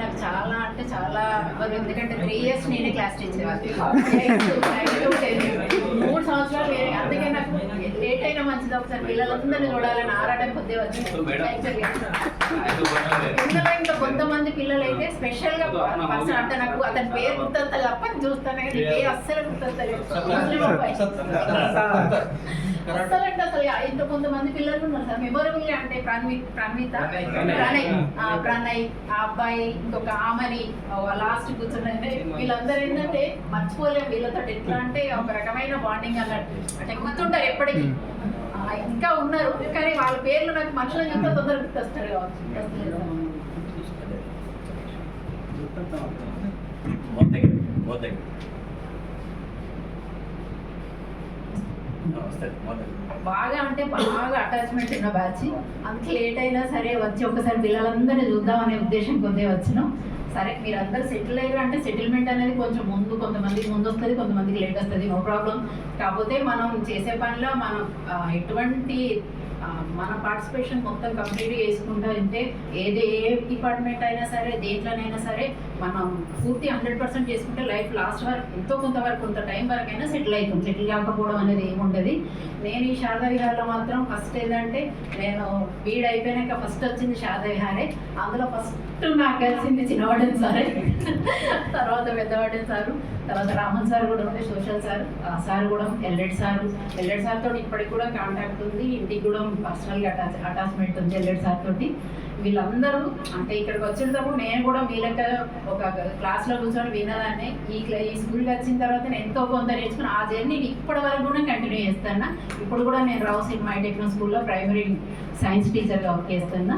నాకు చాలా అంటే చాలా ఎందుకంటే 3 years నేనే క్లాస్ టీచర్ 3 సంవత్సరాలు అందుకే నాకు లేట్ అయినా మంచిది ఒకసారి పిల్లలందరినీ చూడాలని ఆరాటం కొద్దిగా వచ్చింది. ఇందులో ఇంకా కొంతమంది పిల్లలు అయితే స్పెషల్ గా పర్సన్ అంటే నాకు అతని పేరు గుర్తొస్తుంది తప్ప చూస్తాను కానీ పేరు అస్సలు గుర్తొస్తలేదు. అసలు ఇంత కొంతమంది పిల్లలు ఉన్నారు సార్ మెమొరబుల్ అంటే ప్రణయ్ ఆ అబ్బాయి ఇంకొక ఆమని లాస్ట్ కూర్చున్నది వీళ్ళందరూ ఏంటంటే మర్చిపోలేము వీళ్ళతో ఎట్లా అంటే ఒక రకమైన బాండింగ్ అన్నట్టు అంటే గుర్తుంటారు ఎప్పటికీ. ఇంకా ఉన్నారు కానీ వాళ్ళ పేర్లు నాకు మనుషులను చూస్తే తొందరగా గుర్తొస్తారు కావచ్చు. బాగా అంటే బాగా అటాచ్మెంట్ ఉన్న బ్యాచ్. అందుకే లేట్ అయినా సరే వచ్చి ఒకసారి పిల్లలందరినీ చూద్దాం అనే ఉద్దేశం కొద్దిగా వచ్చినాం. సరే మీరు అందరు సెటిల్ అయ్యారు అంటే సెటిల్మెంట్ అనేది కొంచెం ముందు కొంతమందికి ముందు వస్తుంది కొంతమందికి లేట్ వస్తుంది, నో ప్రాబ్లం. కాకపోతే మనం చేసే పనిలో మనం ఎటువంటి మన పార్టిసిపేషన్ మొత్తం కంప్లీట్గా వేసుకుంటా ఉంటే ఏ డిపార్ట్మెంట్ అయినా సరే దేంట్లోనైనా సరే మనం పూర్తి 100% చేసుకుంటే లైఫ్ లాస్ట్ వరకు ఎంతో కొంతవరకు కొంత టైం వరకైనా సెటిల్ అవుతుంది. సెటిల్ కాకపోవడం అనేది ఏముండదు. నేను ఈ శారదా విహార్లో మాత్రం ఫస్ట్ ఏంటంటే నేను బీడ్ అయిపోయాక ఫస్ట్ వచ్చింది శారదా విహారే. అందులో ఫస్ట్ నాకు కలిసింది చిన్నవాడన్ సారే, తర్వాత పెద్దవాడన్ సారు, తర్వాత రామన్ సార్ కూడా ఉండే సోషల్ సార్, సార్ కూడా ఎల్ఎడ్ సార్తో ఇప్పటికి కూడా కాంటాక్ట్ ఉంది. ఇంటికి కూడా పర్సనల్గా అటాచ్మెంట్ ఉంది ఎల్ఎడ్ సార్ తోటి. వీళ్ళందరూ అంటే ఇక్కడికి వచ్చేటప్పుడు నేను కూడా వీళ్ళక ఒక క్లాస్లో కూర్చొని విన్నదాన్ని. ఈ స్కూల్కి వచ్చిన తర్వాత నేను ఎంతో కొంత నేర్చుకుని ఆ జర్నీని ఇప్పటి వరకు కూడా కంటిన్యూ చేస్తాను. ఇప్పుడు కూడా నేను రావు సినిమా టెక్నో స్కూల్లో ప్రైమరీ సైన్స్ టీచర్గా వర్క్ చేస్తున్నా.